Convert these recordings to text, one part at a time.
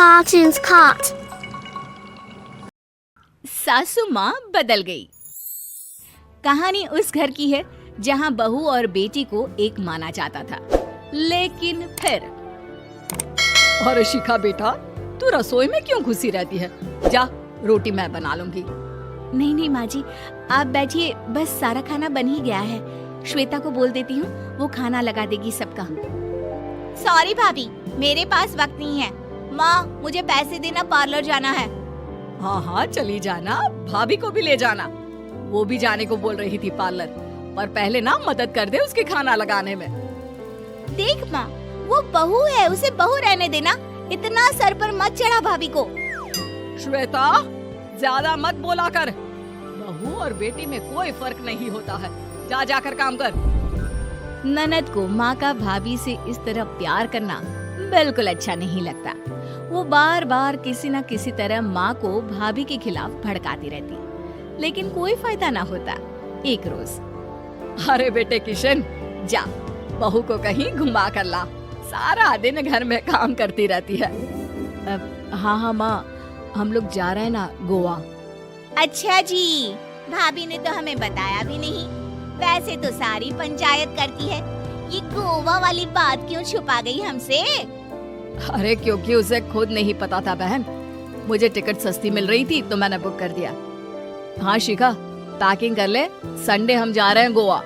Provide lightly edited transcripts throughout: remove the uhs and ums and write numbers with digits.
Cartoons Cart. सासू माँ बदल गई। कहानी उस घर की है जहाँ बहू और बेटी को एक माना जाता था, लेकिन फिर अरे शिखा बेटा, तू रसोई में क्यों घुसी रहती है? जा, रोटी मैं बना लूंगी। नहीं नहीं माँ जी, आप बैठिए, बस सारा खाना बन ही गया है। श्वेता को बोल देती हूँ, वो खाना लगा देगी सबका। सॉरी भाभी, मेरे पास वक्त नहीं है। माँ, मुझे पैसे देना, पार्लर जाना है। हाँ हाँ चली जाना, भाभी को भी ले जाना। वो भी जाने को बोल रही थी पार्लर, पर पहले ना मदद कर दे उसके खाना लगाने में। देख माँ, वो बहू है, उसे बहू रहने देना। इतना सर पर मत चढ़ा भाभी को। श्वेता, ज्यादा मत बोला कर। बहू और बेटी में कोई फर्क नहीं होता है। जा जाकर काम कर। ननद को माँ का भाभी से इस तरह प्यार करना बिल्कुल अच्छा नहीं लगता। वो बार बार किसी न किसी तरह माँ को भाभी के खिलाफ भड़काती रहती, लेकिन कोई फायदा ना होता। एक रोज, अरे बेटे किशन, जा बहू को कहीं घुमा कर ला। सारा दिन घर में काम करती रहती है। हाँ हाँ माँ, हम लोग जा रहे हैं ना गोवा। अच्छा जी, भाभी ने तो हमें बताया भी नहीं। वैसे तो सारी पंचायत करती है, ये गोवा वाली बात क्यों छुपा गई हमसे? अरे क्योंकि उसे खुद नहीं पता था बहन। मुझे टिकट सस्ती मिल रही थी तो मैंने बुक कर दिया। हाँ शिखा, पैकिंग कर ले, संडे हम जा रहे हैं गोवा।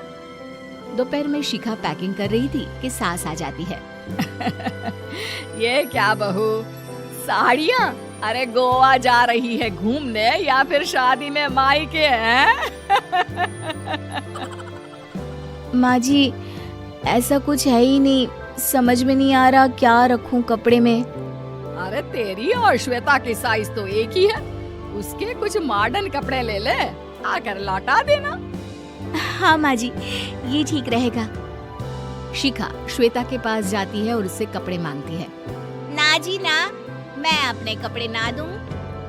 दोपहर में शिखा पैकिंग कर रही थी कि सास आ जाती है। ये क्या बहू, साड़ियाँ? अरे गोवा जा रही है घूमने या फिर शादी में मायके हैं? माँ जी, ऐसा कुछ है ही नहीं, समझ में नहीं आ रहा क्या रखूं कपड़े में। अरे तेरी और श्वेता की साइज तो एक ही है। उसके कुछ मॉडर्न कपड़े ले ले, आकर लौटा देना। हाँ माँ जी, ये ठीक रहेगा। शिखा श्वेता के पास जाती है और उससे कपड़े मांगती है। ना जी ना, मैं अपने कपड़े ना दूं।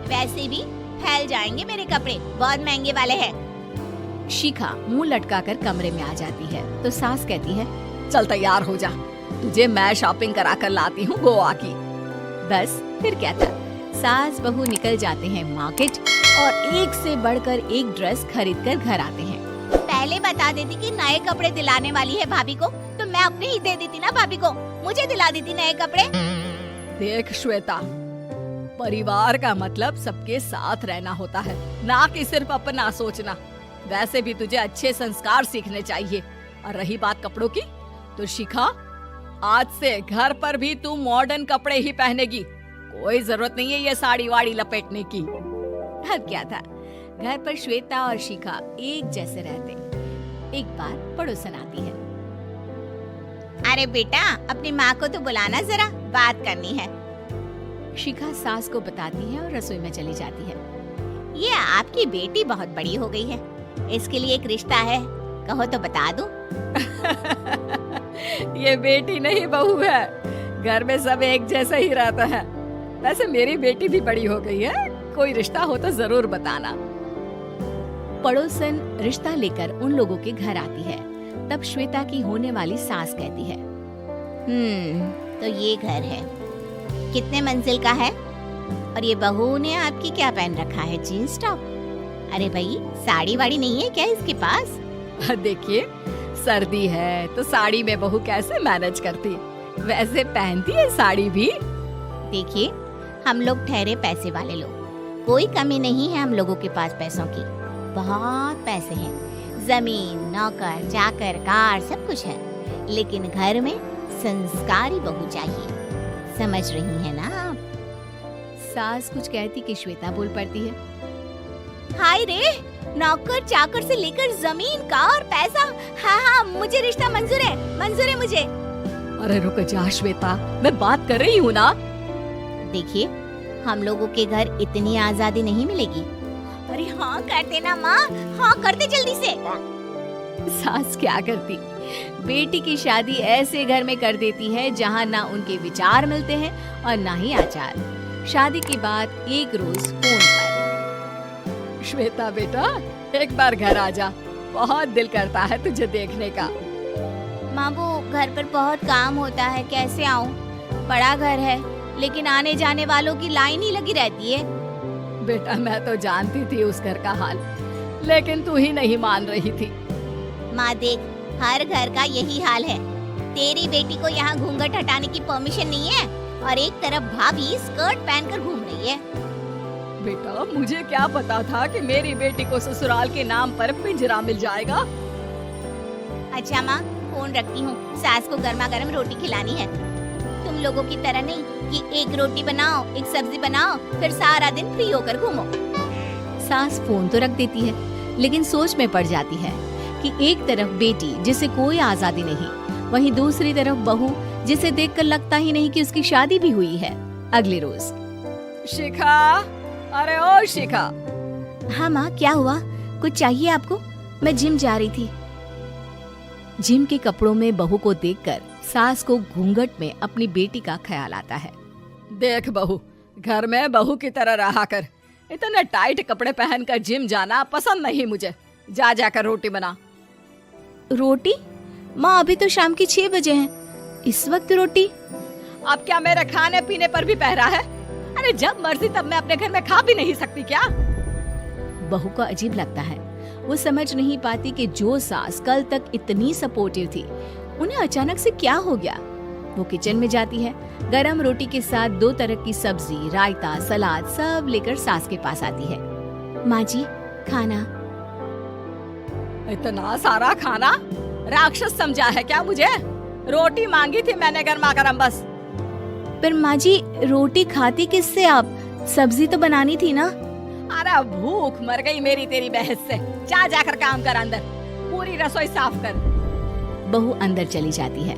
वैसे भी फैल जाएंगे मेरे कपड़े, बहुत महंगे वाले हैं। शिखा मुंह लटकाकर कमरे में आ जाती है तो सास कहती है, चल तैयार हो जा, तुझे मैं शॉपिंग करा कर लाती हूँ गोवा की। बस फिर क्या था, सास बहू निकल जाते हैं मार्केट और एक से बढ़कर एक ड्रेस खरीद कर घर आते हैं। पहले बता देती कि नए कपड़े दिलाने वाली है भाभी को, तो मैं अपने ही दे देती ना भाभी को, मुझे दिला देती नए कपड़े। देख श्वेता, परिवार का मतलब सबके साथ रहना होता है, ना कि सिर्फ अपना सोचना। वैसे भी तुझे अच्छे संस्कार सीखने चाहिए। और रही बात कपड़ों की, तो शिखा, आज से घर पर भी तू मॉडर्न कपड़े ही पहनेगी। कोई जरूरत नहीं है ये साड़ी वाड़ी लपेटने की। अब क्या था, घर पर श्वेता और शिखा एक जैसे रहते। एक बार पड़ोसन आती है। अरे बेटा, अपनी माँ को तो बुलाना, जरा बात करनी है। शिखा सास को बताती है और रसोई में चली जाती है। ये आपकी बेटी बहुत बड़ी हो गई है, इसके लिए एक रिश्ता है, कहो तो बता दूं। ये बेटी नहीं बहू है, घर में सब एक जैसा ही रहता है। वैसे मेरी बेटी भी बड़ी हो गई है, कोई रिश्ता हो तो जरूर बताना। पड़ोसन रिश्ता लेकर उन लोगों के घर आती है। तब श्वेता की होने वाली सास कहती है, तो ये घर है, कितने मंजिल का है? और ये बहू ने आपकी क्या पहन रखा है, जीन्स टॉप? अरे भाई, साड़ी वाड़ी नहीं है क्या इसके पास? देखिए, सर्दी है तो साड़ी में बहू कैसे मैनेज करती, वैसे पहनती है साड़ी भी। देखिए, हम लोग ठहरे पैसे वाले लोग, कोई कमी नहीं है हम लोगों के पास पैसों की, बहुत पैसे हैं, जमीन, नौकर चाकर, कार, सब कुछ है, लेकिन घर में संस्कारी बहू चाहिए। समझ रही है ना आप? सास कुछ कहती कि श्वेता बोल पड़ती है, हाय रे, नौकर चाकर से लेकर जमीन, कार, पैसा, हाँ, मुझे रिश्ता मंजूर है मुझे। अरे रुक जा श्वेता, मैं बात कर रही हूँ ना। देखिए, हम लोगों के घर इतनी आजादी नहीं मिलेगी। अरे हाँ कर देना माँ, हाँ कर दे जल्दी से। सास क्या करती, बेटी की शादी ऐसे घर में कर देती है जहाँ ना उनके विचार मिलते हैं और ना ही आचार। शादी के बाद एक रोज फोन पर, श्वेता बेटा, एक बार घर आ जा, बहुत दिल करता है तुझे देखने का। माँ, वो घर पर बहुत काम होता है, कैसे आऊँ? बड़ा घर है, लेकिन आने जाने वालों की लाइन ही लगी रहती है। बेटा मैं तो जानती थी उस घर का हाल, लेकिन तू ही नहीं मान रही थी। माँ देख, हर घर का यही हाल है। तेरी बेटी को यहाँ घूंघट हटाने की परमिशन नहीं है और एक तरफ भाभी स्कर्ट पहनकर घूम रही है। बेटा मुझे क्या पता था कि मेरी बेटी को ससुराल के नाम पर पिंजरा मिल जाएगा। अच्छा माँ, फोन रखती हूँ, सास को गर्मा गर्म रोटी खिलानी है। तुम लोगों की तरह नहीं कि एक रोटी बनाओ, एक सब्जी बनाओ, फिर सारा दिन फ्री होकर घूमो। सास फोन तो रख देती है, लेकिन सोच में पड़ जाती है कि एक तरफ बेटी जिसे कोई आजादी नहीं, वहीं दूसरी तरफ बहू जिसे देखकर लगता ही नहीं कि उसकी शादी भी हुई है। अगले रोज। शिखा, अरे ओ शिखा। हाँ माँ, क्या हुआ? कुछ चाहिए आपको? मैं जिम जा रही थी। जिम के कपड़ों में बहू को देखकर सास को घूंघट में अपनी बेटी का ख्याल आता है। देख बहू, घर में बहू की तरह रहा कर। इतने टाइट कपड़े पहनकर जिम जाना पसंद नहीं मुझे। जा जाकर रोटी बना। रोटी? माँ अभी तो शाम की 6 बजे हैं, इस वक्त रोटी? अब क्या मेरे खाने पीने पर भी पहरा है? अरे जब मर्जी तब मैं अपने घर में खा भी नहीं सकती क्या? बहू को अजीब लगता है। वो समझ नहीं पाती कि जो सास कल तक इतनी सपोर्टिव थी, उन्हें अचानक से क्या हो गया। वो किचन में जाती है, गरम रोटी के साथ 2 तरह की सब्जी, रायता, सलाद सब लेकर सास के पास आती है। माँ जी, खाना। इतना सारा खाना? राक्षस समझा है क्या मुझे? रोटी मांगी थी मैंने गर्मा गर्म बस। पर माँ जी, रोटी खाती किससे आप? सब्जी तो बनानी थी ना। अरे भूख मर गई मेरी तेरी बहस से। जा जाकर काम कर, अंदर पूरी रसोई साफ कर। बहू अंदर चली जाती है।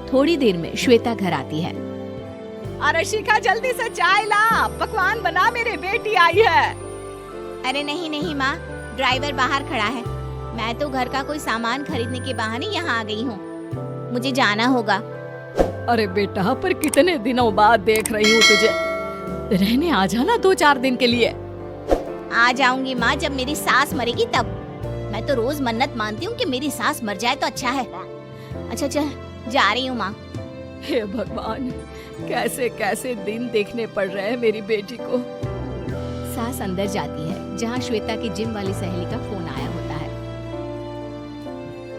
थोड़ी देर में श्वेता घर आती है। अरे शिखा, जल्दी से चाय ला, पकवान बना, मेरी बेटी आई है। अरे नहीं नहीं माँ, ड्राइवर बाहर खड़ा है। मैं तो घर का कोई सामान खरीदने के बहाने यहाँ आ गई हूँ, मुझे जाना होगा। अरे बेटा, पर कितने दिनों बाद देख रही हूँ तुझे। रहने आ जाना 2-4 दिन के लिए। आ जाऊंगी माँ, जब मेरी सास मरेगी तब। मैं तो रोज मन्नत मानती हूँ कि मेरी सास मर जाए तो अच्छा है। अच्छा चल, जा रही हूँ माँ। हे भगवान, कैसे कैसे दिन देखने पड़ रहे हैं मेरी बेटी को। सास अंदर जाती है, जहाँ श्वेता की जिम वाली सहेली का फोन आया होता है।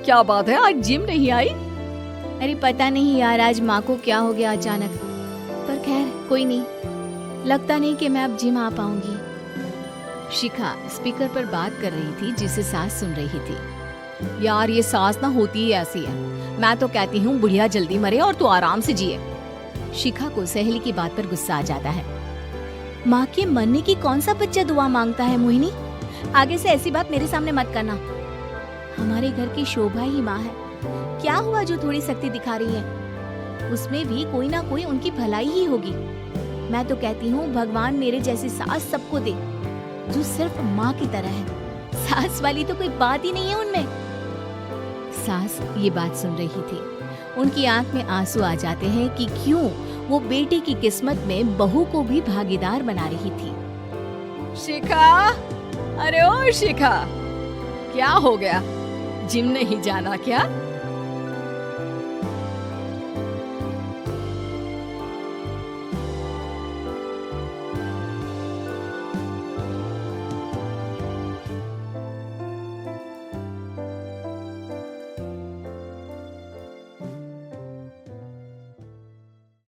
क्या बात है, आज जिम नहीं आई? अरे पता नहीं यार, आज माँ को क्या हो गया अचानक। पर खैर कोई नहीं, लगता नहीं कि मैं अब जिम आ पाऊंगी। शिखा स्पीकर पर बात कर रही थी, जिसे सास सुन रही थी। यार ये सास ना होती ही ऐसी है। मैं तो कहती हूँ बुढ़िया जल्दी मरे और तू आराम से जिए। शिखा को सहेली की बात पर गुस्सा आ जाता है। माँ के मरने की कौन सा बच्चा दुआ मांगता है मोहिनी? आगे से ऐसी बात मेरे सामने मत करना। हमारे घर की शोभा ही माँ है। क्या हुआ जो थोड़ी सख्ती दिखा रही है? उसमें भी कोई ना कोई उनकी भलाई ही होगी। मैं तो कहती हूँ भगवान मेरे जैसी सास सबको दे, जो सिर्फ माँ की तरह है। सास वाली तो कोई बात ही नहीं है उनमें। सास ये बात सुन रही थी। उनकी आंख में आंसू आ जाते हैं कि क्यों वो बेटे की किस्मत में बहू को भी भागीदार बना रही थी। शिखा, अरे ओ शिखा, क्या हो गया? जिम नहीं जाना क्या?